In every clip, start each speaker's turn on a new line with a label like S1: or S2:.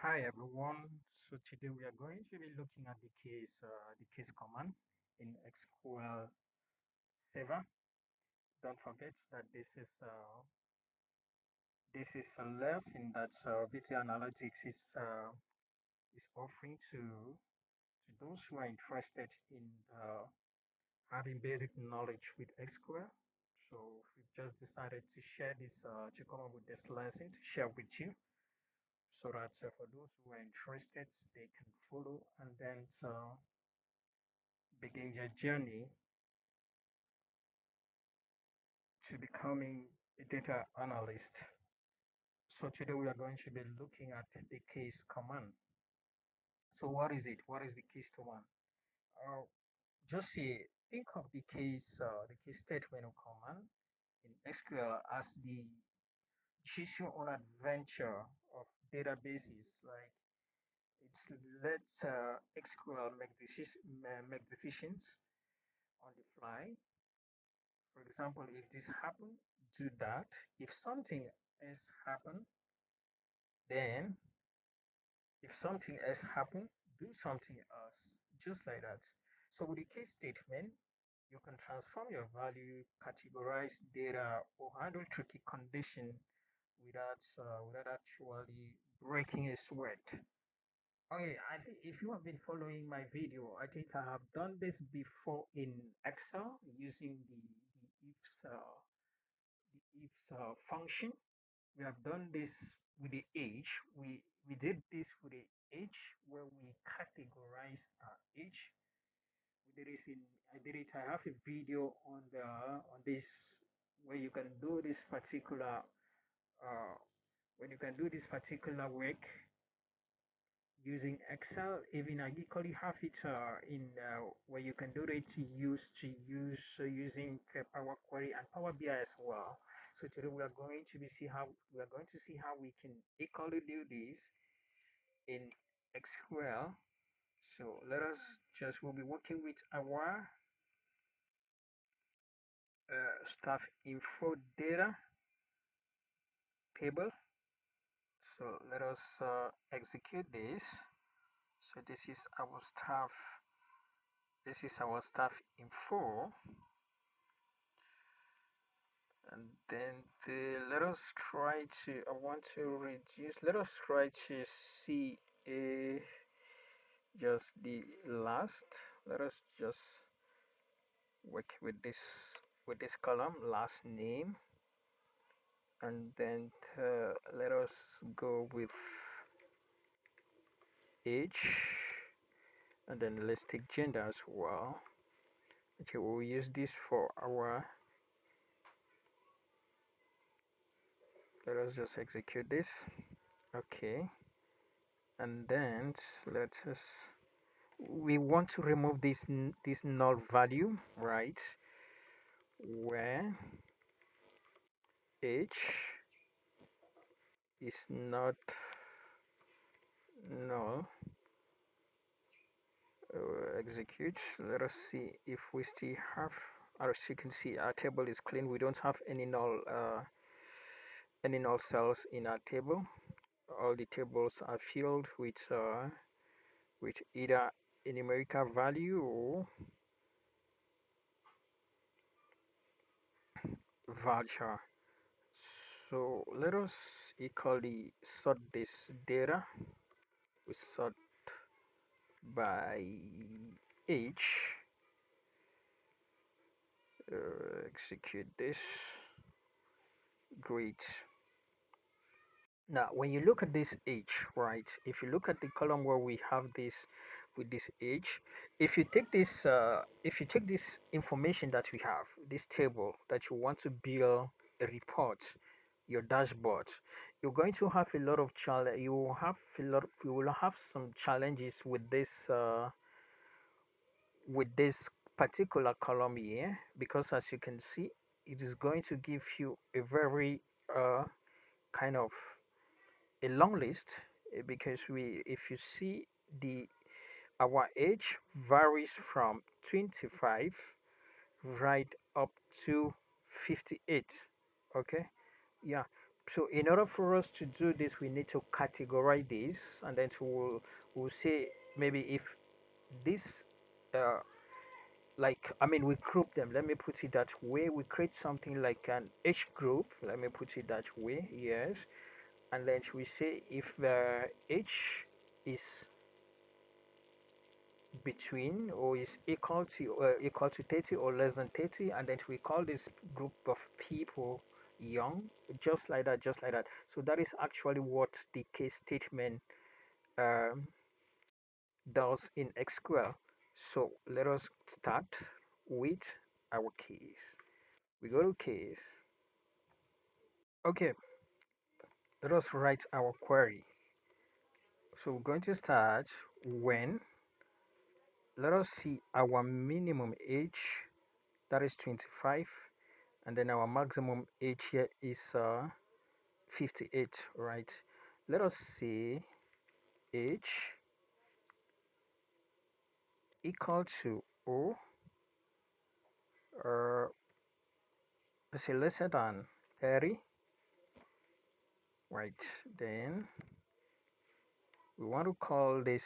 S1: Hi everyone. So today we are going to be looking at the case command in SQL Server. Don't forget that this is a lesson that VT Analytics is offering to those who are interested in having basic knowledge with SQL. So we just decided to share to come up with this lesson to share with you, so that for those who are interested, they can follow and then begin your journey to becoming a data analyst. So today we are going to be looking at the case command. So what is it? What is the case command? Uh, just see, think of the case statement or command in SQL as the choose your own adventure of databases. Like it's let SQL make decisions on the fly. For example, if this happened, do that. If something else happened, then if something else happened, do something else. Just like that. So with the case statement, you can transform your value, categorize data, or handle tricky condition without actually breaking a sweat. Okay, I think if you have been following my video, I think I have done this before in Excel using the ifs function. We have done this with the age. We did this with the age where we categorize our age. We did this in I did it. I have a video on this where you can do this particular uh when you can do this particular work using Excel. Even I equally have it in where you can do it using Power Query and Power BI as well. So today we are going to see how we can equally do this in SQL. So we'll be working with our staff info data table. So let us execute this. So this is our staff info, and then let us try to I want to reduce let us try to see just the last. Let us just work with this column, last name, and then let us go with age, and then let's take gender as well. Okay, we'll use this for our. Let us just execute this. Okay, and then let us we want to remove this null value, right, where age is not null. Execute. Let us see if we still have, as you can see, our table is clean. We don't have any null cells in our table. All the tables are filled with either a numerical value or varchar. So let us equally sort this data. We sort by age. Execute this. Great. Now, when you look at this age, right? If you look at the column where we have this with this age, if you take this information that we have, this table that you want to build a report, your dashboard, you're going to have a lot of challenge. You will have some challenges with this particular column here, because as you can see, it is going to give you a very kind of a long list, because we if you see the our age varies from 25 right up to 58. Okay, yeah, So in order for us to do this, we need to categorize this, and then we'll say maybe if this uh, like I mean we group them. Let me put it that way. We create something like an H group. Let me put it that way. Yes, and then we say if the H is between or is equal to 30 or less than 30, and then we call this group of people young, just like that. So that is actually what the case statement um, does in SQL. So let us start with our case. We go to case. Okay, let us write our query. So we're going to start when, let us see our minimum age, that is 25, and then our maximum age here is 58, right? Let us say age equal to O, or let's say lesser than 30, right? Then we want to call this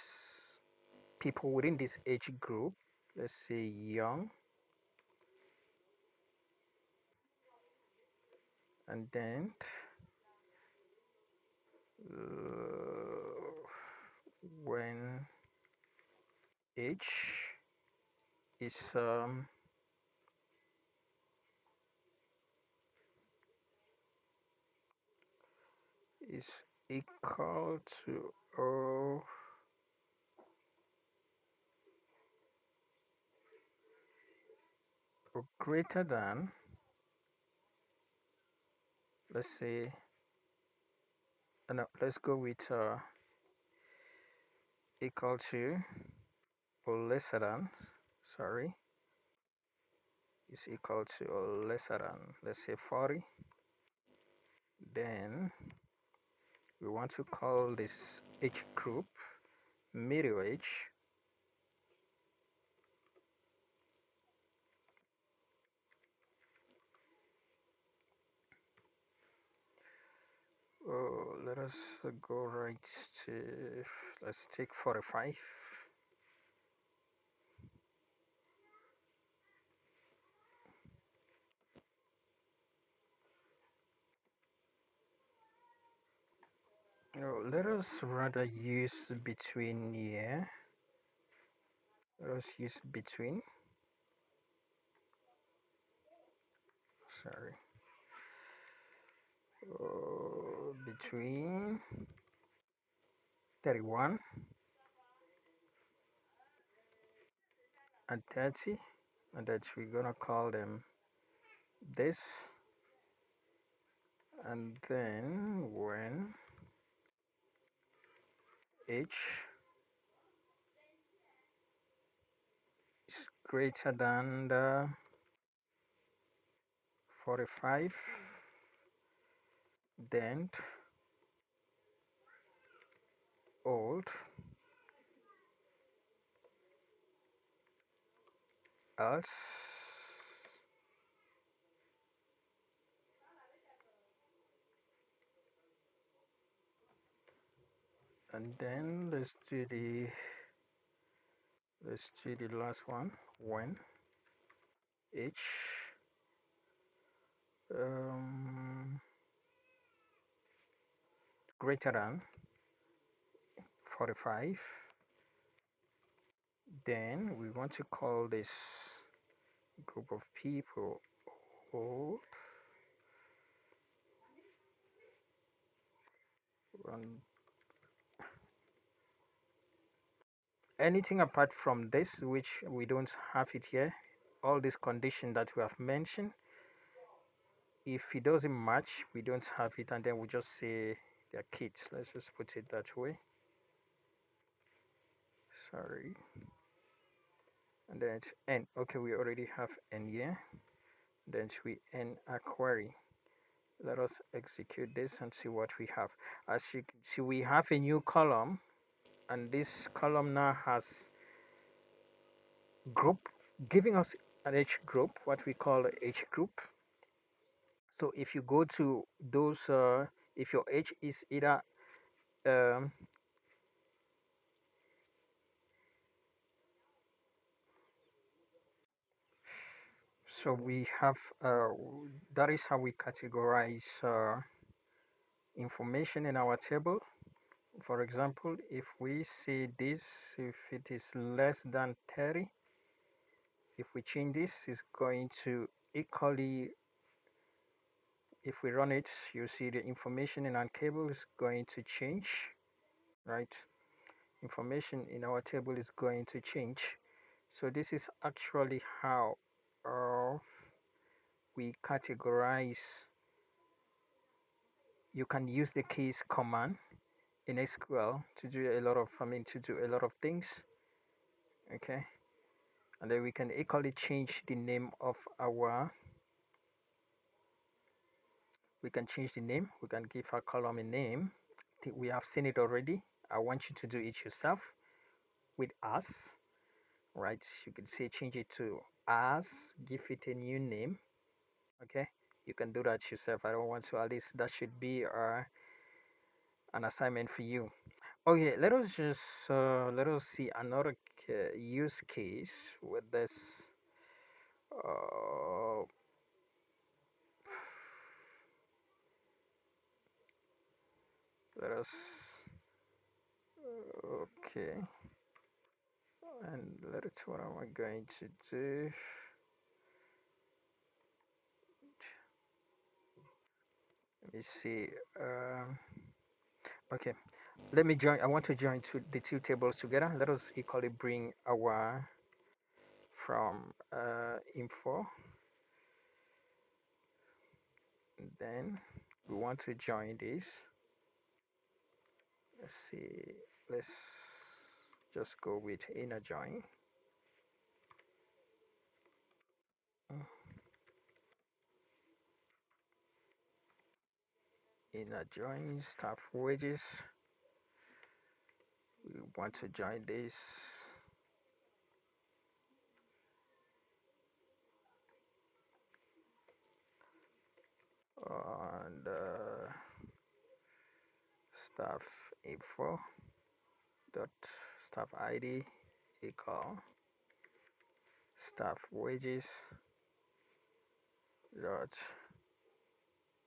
S1: people within this age group, let's say young, and then when age is equal to or greater than, let's say, no, let's go with equal to or lesser than, sorry, is equal to or lesser than, let's say 40. Then we want to call this age group middle age. Let us go right to, let's take 45. Let us rather use between here. Let us use between. Sorry. Between 31 and 30, and that we're gonna call them this, and then when age is greater than the 45, then old, else, and then let's do the last one, when age um, greater than 45, then we want to call this group of people old, and anything apart from this which we don't have it here, all these conditions that we have mentioned, if it doesn't match, we don't have it, and then we just say they're kids. Let's just put it that way. Sorry. And then it's n. Okay, we already have n here. Then we end a query. Let us execute this and see what we have. As you can see, we have a new column, and this column now has group, giving us an H group, what we call a H group. So if you go to those, if your age is either um, so we have that is how we categorize information in our table. For example, if we say this, if it is less than 30, if we change this, it's going to equally, if we run it, you see the information in our table is going to change, right? Information in our table is going to change. So this is actually how we categorize. You can use the case command in SQL to do a lot of, to do a lot of things. Okay, and then we can equally change the name of our. We can change the name. We can give our column a name. I think we have seen it already. I want you to do it yourself with us, right? You can say change it to us, give it a new name. Okay, you can do that yourself. I don't want to. At least that should be an assignment for you. Okay, let us see another use case with this. Uh, let us. Okay, and let us. What am I going to do? Let me see. Okay, let me join. I want to join the two tables together. Let us equally bring our from info. Then we want to join this. Let's see. Let's just go with inner join. Inner join staff wages. We want to join this. And staff info dot staff ID equal staff wages dot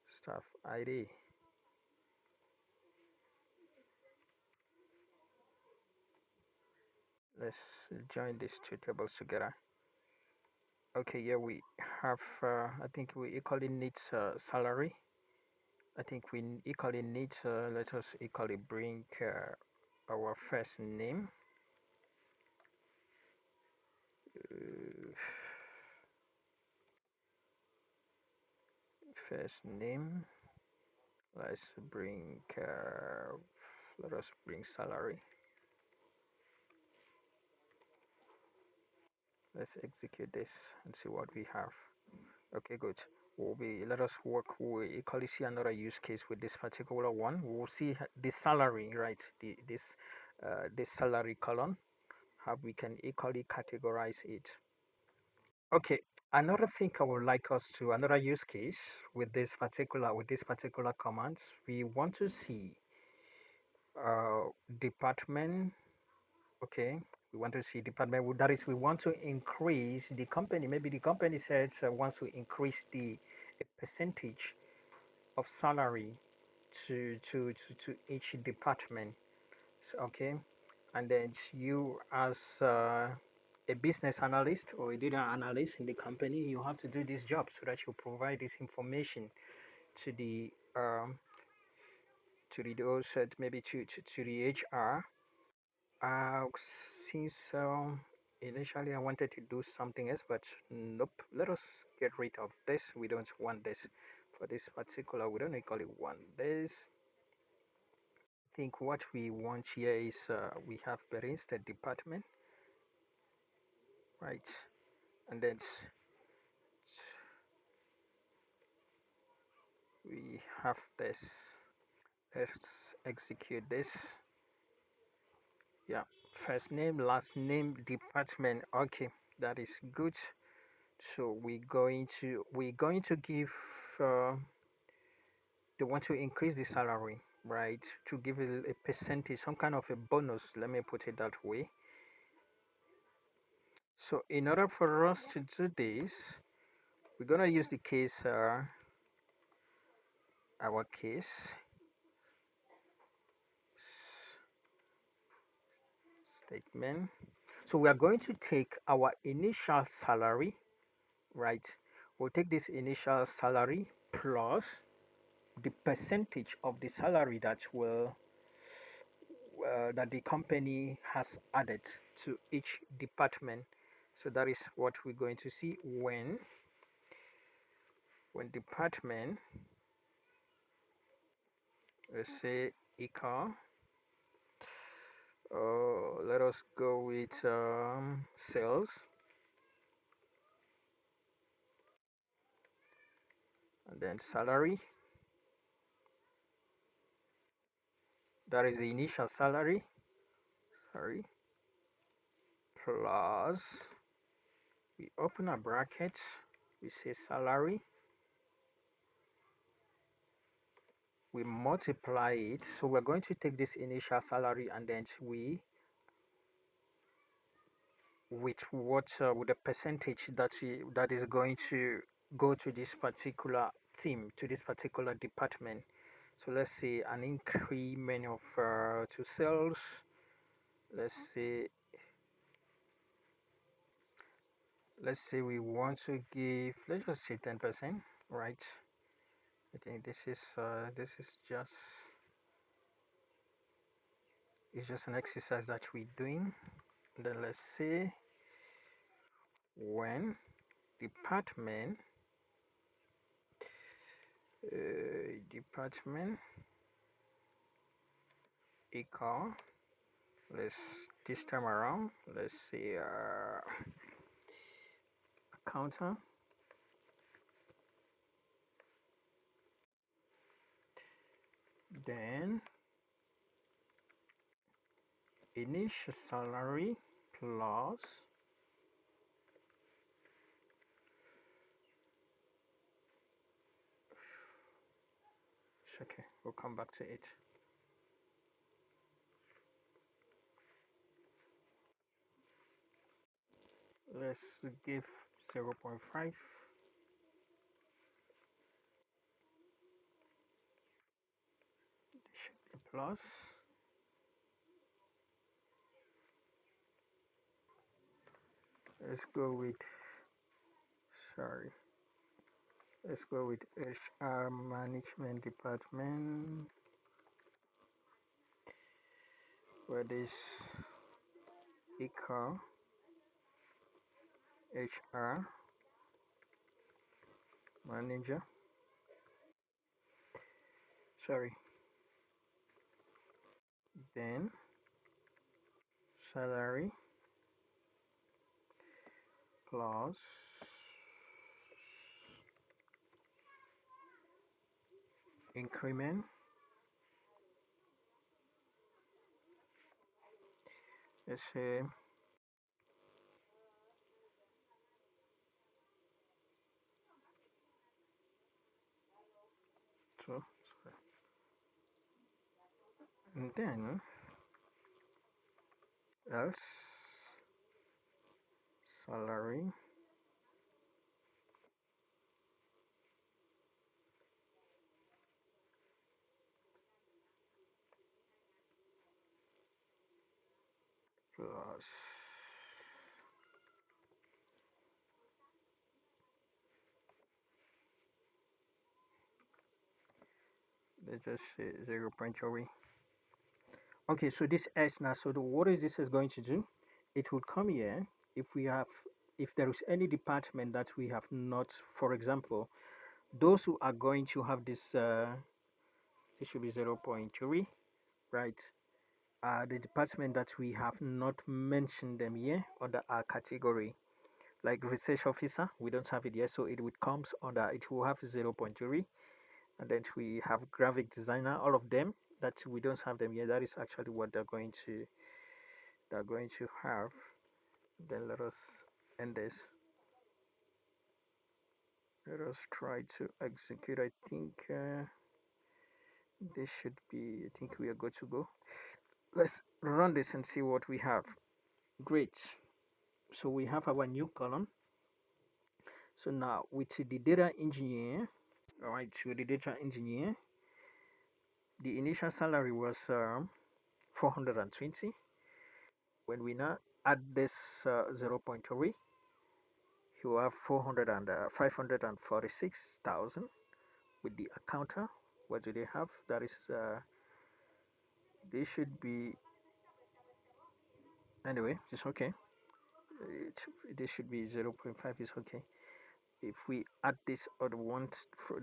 S1: staff ID. Let's join these two tables together. Okay, yeah, we have, I think we equally need salary. I think we equally need, let us equally bring our first name. Uh, First name. Let's bring, let us bring salary. Let's execute this and see what we have. Okay, good. Let us work. We equally see another use case with this particular one. We'll see the salary, right? This salary column, how we can equally categorize it. Okay, another thing I would like us to, another use case with this particular commands, we want to see uh, department. Okay, we want to see department. That is, we want to increase the company. Maybe the company says wants to increase the percentage of salary to each department. So, okay, and then you as a business analyst or a data analyst in the company, you have to do this job so that you provide this information to the those maybe to the HR. Uh, since initially I wanted to do something else, but nope. Let us get rid of this. We don't want this for this particular. We don't equally want this. I think what we want here is we have per instead department, right? And then we have this. Let's execute this. Yeah, first name, last name, department. Okay, that is good. So we're going to give they want to increase the salary, right? To give a percentage, some kind of a bonus, let me put it that way. So in order for us to do this, we're gonna use the case, our case statement. So we are going to take our initial salary, right? We'll take this initial salary plus the percentage of the salary that the company has added to each department. So that is what we're going to see when department, let's say equal, let us go with sales, and then salary. That is the initial salary, sorry, plus we open a bracket, we say salary, we multiply it. So we're going to take this initial salary and then we with the percentage that is going to go to this particular team, to this particular department. So let's say an increment of to sales. Let's say we want to give, let's just say 10%, right? I think this is just it's just an exercise that we're doing. And then let's say when department department equal, let's this time around, let's say accountant, then initial salary plus, it's okay, we'll come back to it. Let's give 0.5, should be plus. Let's go with, sorry, let's go with HR management department, where this equal HR manager, sorry, then salary plus increment, let's say so, sorry. And then else salary plus, let's just say 0.3. Okay, so this S now, so what is this is going to do? It would come here if there is any department that we have not, for example, those who are going to have this should be 0.3, right? The department that we have not mentioned them here under our category, like research officer, we don't have it here, so it would comes under, it will have 0.3. And then we have graphic designer, all of them that we don't have them here, that is actually what they're going to have. Then let us end this. Let us try to execute. I think this should be, I think we are good to go. Let's run this and see what we have. Great. So we have our new column. So now with the data engineer, all right, with the data engineer, the initial salary was 420. When we now add this 0 0.3, you have 546,000 with the accountant. What do they have? That is, they should be, anyway, it's okay. This should be 0.5 is okay. If we add this other one,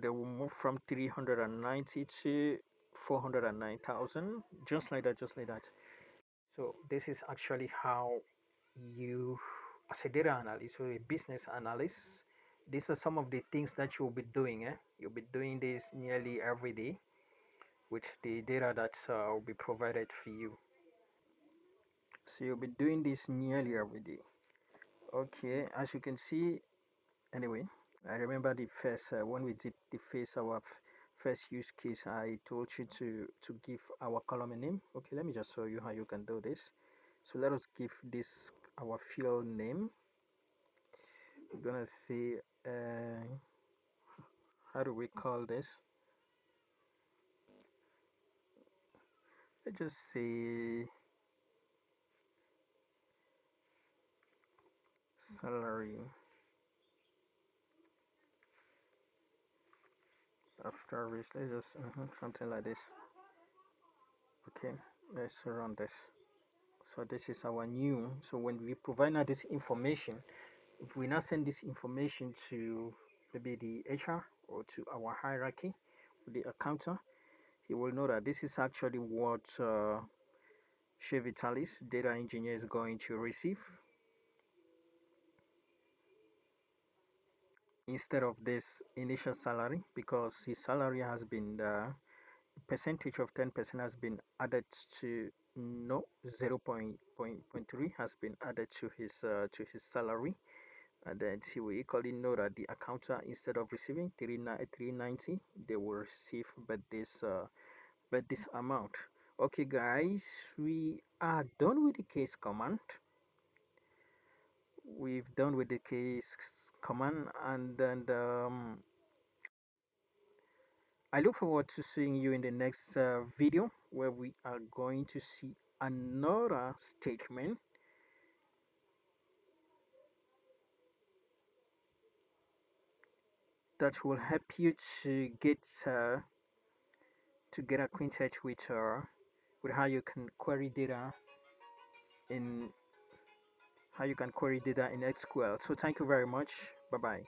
S1: they will move from 390 to 409,000, just like that, just like that. So this is actually how you, as a data analyst or a business analyst, these are some of the things that you'll be doing. You'll be doing this nearly every day with the data that will be provided for you. So you'll be doing this nearly every day. Okay, as you can see, anyway, I remember the first when we did the first use case, I told you to give our column a name. Okay, let me just show you how you can do this. So let us give this our field name. We're gonna say how do we call this? Let's just say salary after risk. Let's just something like this. Okay, let's run this. So this is our new. So when we provide now this information, if we now send this information to maybe the HR or to our hierarchy, the accountant, he will know that this is actually what Chef Vitalis, data engineer, is going to receive instead of this initial salary, because his salary has been the percentage of 10% has been added to, no, 0.3 has been added to his salary, and then he will equally know that the accountant, instead of receiving 390, they will receive but this amount. Okay guys, we are done with the case command. We've done with the case command, and then I look forward to seeing you in the next video, where we are going to see another statement that will help you to get acquainted with how you can query data in SQL. So thank you very much. Bye bye.